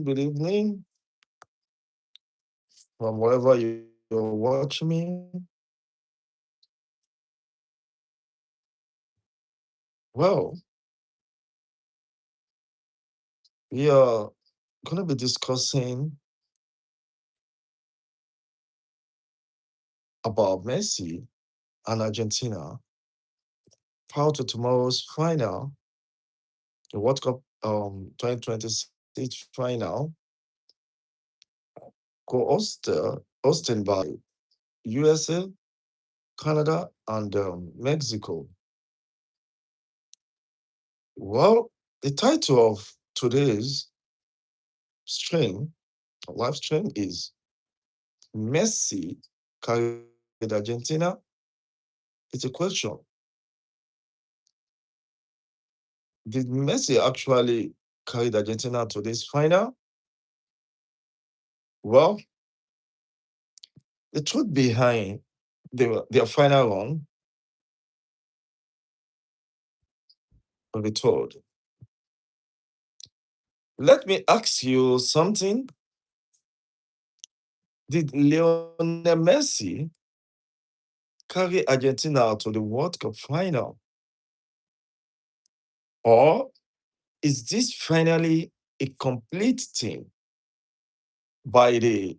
Good evening from wherever you're watching me. Well, we are going to be discussing about Messi and Argentina prior to tomorrow's final, the World Cup 2026 final, hosted by USA, Canada, and Mexico. Well, the title of today's stream, live stream, is Messi carried Argentina. It's a question. Did Messi actually carry Argentina to this final? Well, the truth behind their final run will be told. Let me ask you something. Did Lionel Messi carry Argentina to the World Cup final? Or is this finally a complete team by the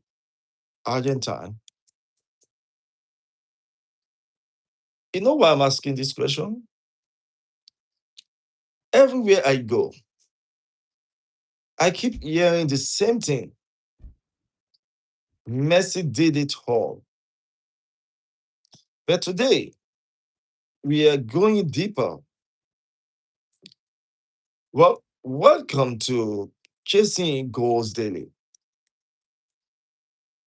Argentine? You know why I'm asking this question? Everywhere I go, I keep hearing the same thing. Messi did it all. But today, we are going deeper. Well, welcome to Chasing Goals Daily,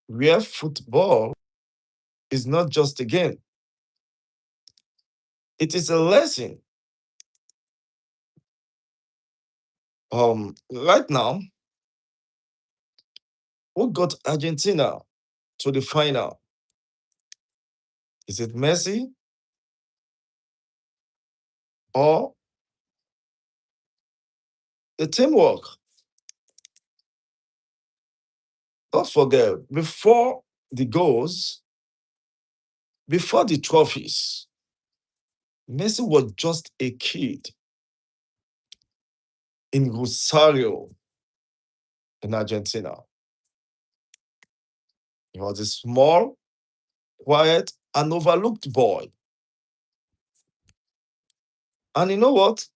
where football is not just a game, it is a lesson. Right now, who got Argentina to the final? Is it Messi or the teamwork? Don't forget, before the goals, before the trophies, Messi was just a kid in Rosario in Argentina. He was a small, quiet, and overlooked boy. And you know what?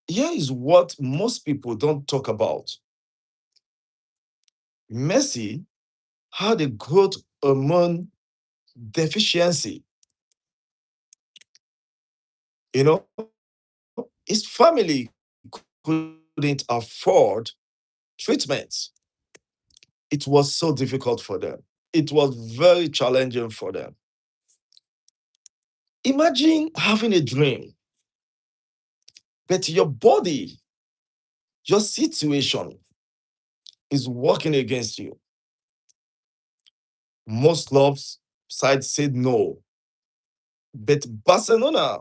Here is what most people don't talk about. Messi had a growth hormone deficiency. You know, his family couldn't afford treatments. It was so difficult for them. It was very challenging for them. Imagine having a dream, but your body, your situation is working against you. Most clubs sides said no, but Barcelona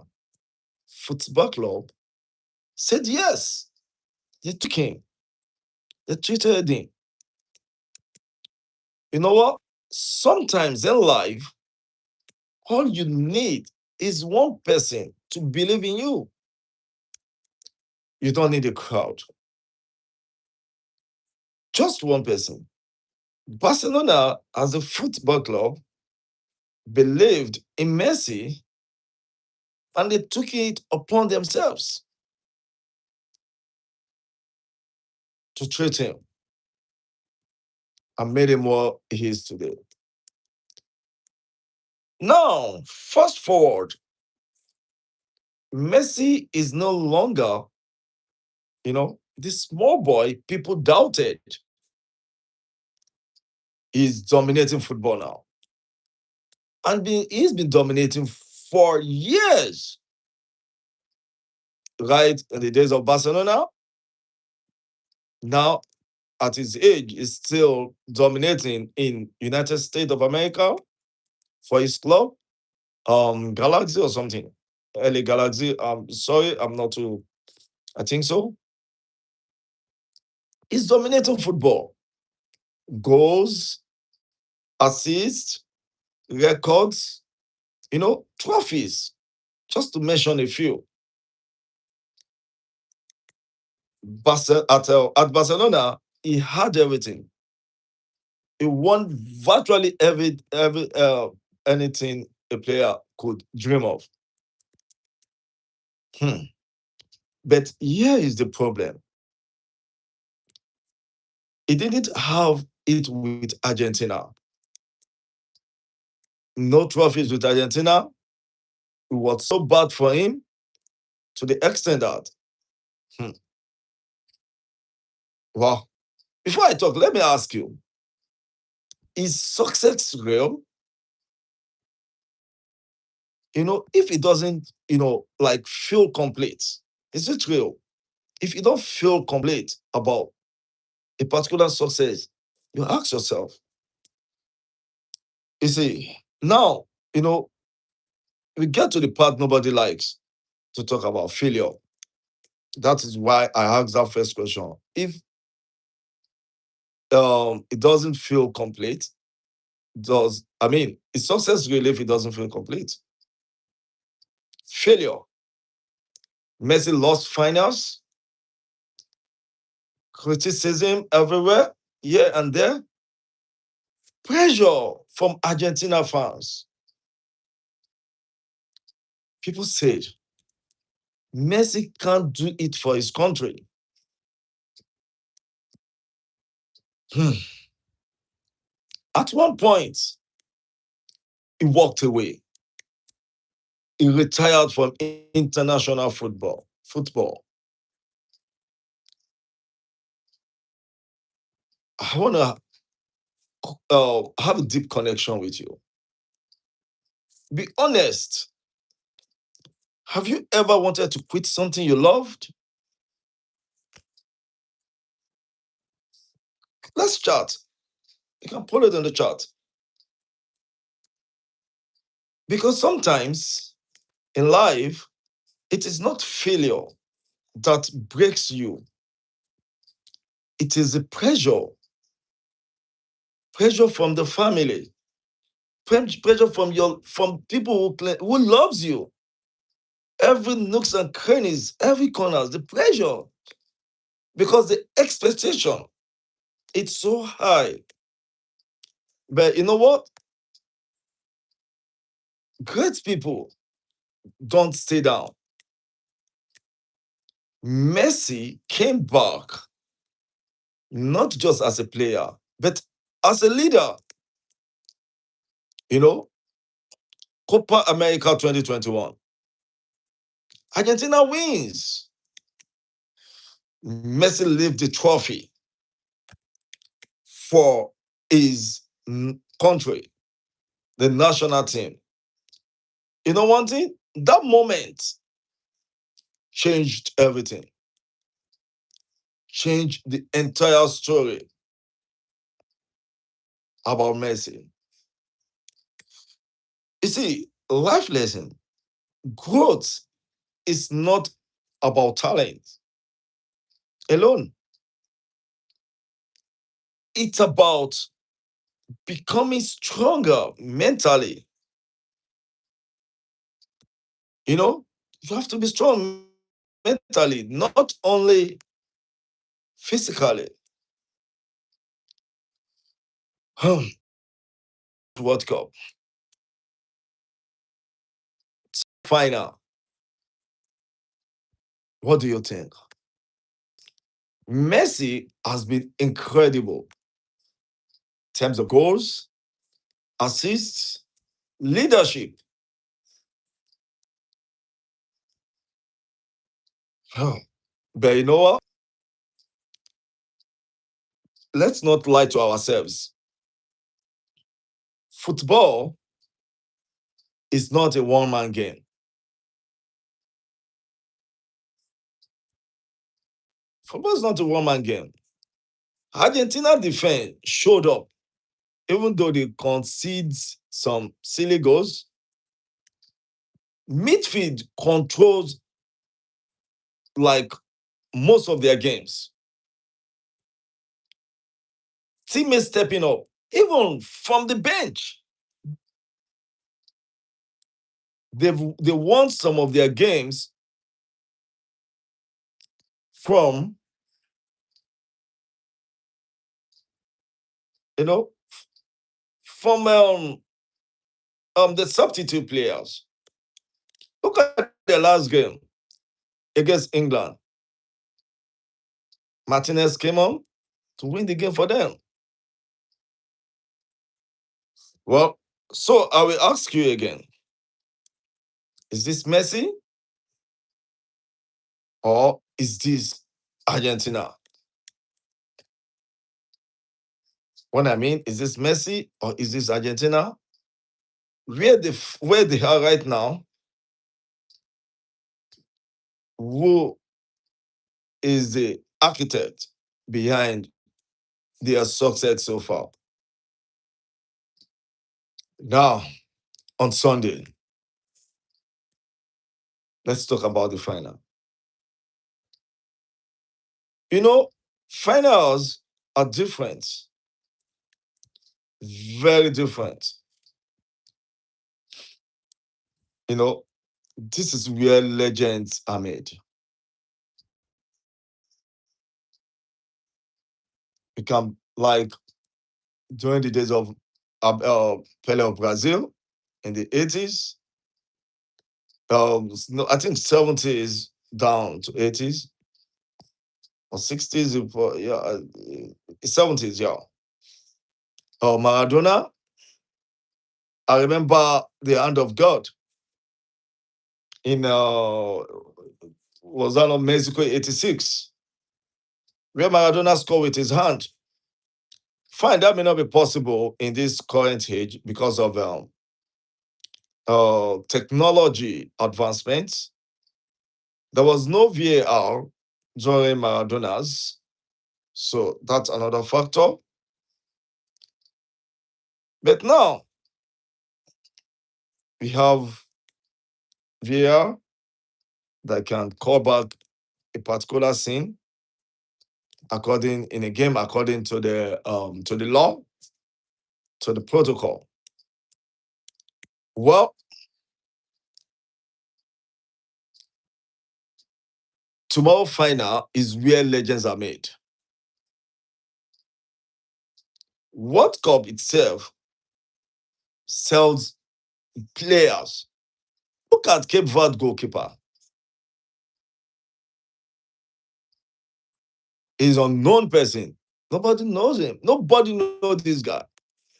Football Club said yes. They took him. They treated him. You know what? Sometimes in life, all you need is one person to believe in you. You don't need a crowd. Just one person. Barcelona, as a football club, believed in Messi and they took it upon themselves to treat him and made him what he is today. Now, fast forward, Messi is no longer, this small boy people doubted. He's dominating football now. He's been dominating for years, right? In the days of Barcelona, now at his age, is still dominating in United States of America for his club, Galaxy or something. LA Galaxy. Sorry, I'm not too. I think so. He's dominating football. Goals, assists, records, trophies, just to mention a few. At Barcelona, he had everything. He won virtually every anything a player could dream of. Hmm. But here is the problem. He didn't have it with Argentina. No trophies with Argentina. It was so bad for him to the extent that, hmm, wow. Before I talk, let me ask you, is success real? If it doesn't, like feel complete, is it real? If you don't feel complete about a particular success, you ask yourself, you see, now, you know, we get to the part nobody likes to talk about failure. That is why I asked that first question. If it doesn't feel complete, is success really if it doesn't feel complete? Failure. Messi lost finals, criticism everywhere, here and there, pressure from Argentina fans. People said Messi can't do it for his country. Hmm. At one point, he walked away. He retired from international football. I want to have a deep connection with you. Be honest. Have you ever wanted to quit something you loved? Let's chat. You can put it in the chat. Because sometimes in life, it is not failure that breaks you. It is the pressure from the family, pressure from people who loves you. Every nooks and crannies, every corners, the pressure, because the expectation it's so high. But you know what? Great people don't stay down. Messi came back not just as a player, but as a leader. You know, Copa America 2021. Argentina wins. Messi lifted the trophy for his country, the national team. You know one thing? That moment changed everything, changed the entire story about Messi. You see, life lesson, growth is not about talent alone. It's about becoming stronger mentally. You know, you have to be strong mentally, not only physically. World Cup final. What do you think? Messi has been incredible in terms of goals, assists, leadership. But you know what? Let's not lie to ourselves. Football is not a one-man game. Football is not a one-man game. Argentina defense showed up, even though they conceded some silly goals. Midfield controls like most of their games. teammates stepping up, even from the bench. They won some of their games from, you know, from the substitute players. Look at the last game against England. Martinez came on to win the game for them. Well, so I will ask you again: is this Messi or is this Argentina? What I mean, is this Messi or is this Argentina? Where they are right now, who is the architect behind their success so far? Now, on Sunday, let's talk about the final. You know, finals are different, very different. You know, this is where legends are made. You can, like, during the days of Pele of Brazil in the 80s, no, I think 70s down to 80s or 60s, yeah, 70s, yeah. Maradona, I remember the hand of God in was that on Mexico 86, where Maradona scored with his hand. Fine, that may not be possible in this current age because of technology advancements. There was no VAR during Maradona's, so that's another factor. But now we have VAR that can call back a particular scene according in a game according to the law, to the protocol. Well, tomorrow final is where legends are made. World Cup itself sells players. Look at Cape Verde goalkeeper. He's an unknown person. Nobody knows him. Nobody knows this guy.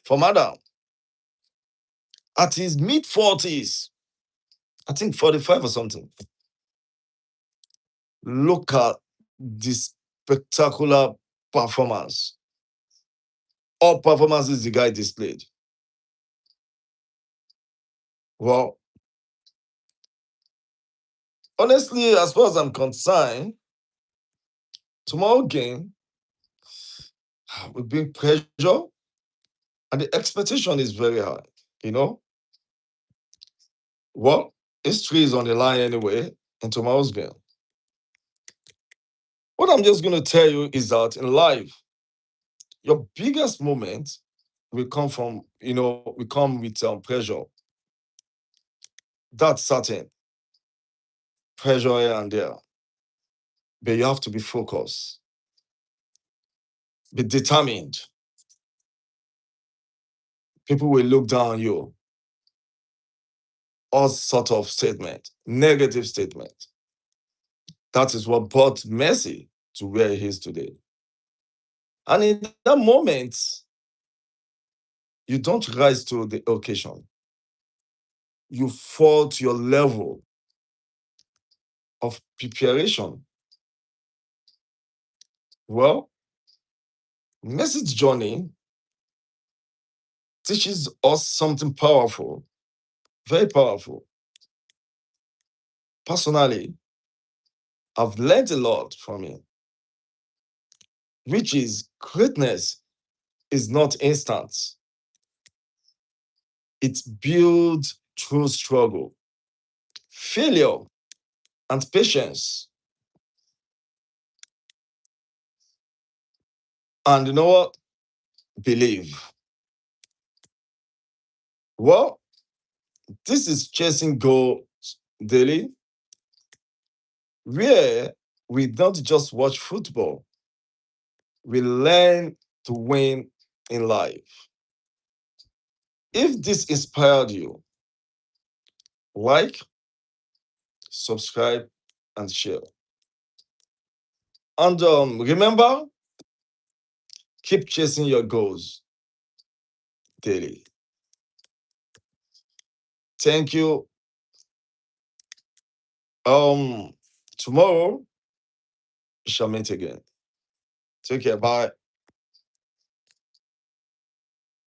From Adam, at his mid 40s, I think 45 or something. Look at this spectacular performance. All performances the guy displayed. Well, honestly, as far as I'm concerned, tomorrow game will bring pressure and the expectation is very high. You know, well, history is on the line anyway in tomorrow's game. What I'm just going to tell you is that in life, your biggest moment will come from, will come with pressure. That's certain. Pressure here and there. But you have to be focused, be determined. People will look down on you. All sort of statement, negative statement. That is what brought Messi to where he is today. And in that moment, you don't rise to the occasion. You fall to your level of preparation. Well, Messi's journey teaches us something powerful, very powerful. Personally, I've learned a lot from him, which is greatness is not instant. It's built through struggle, failure, and patience. And you know what? believe? Well, this is Chasing Goals Daily, where we don't just watch football, we learn to win in life. If this inspired you, like, subscribe, and share. And remember, keep chasing your goals daily. Thank you. Um, Tomorrow we shall meet again. Take care. Bye.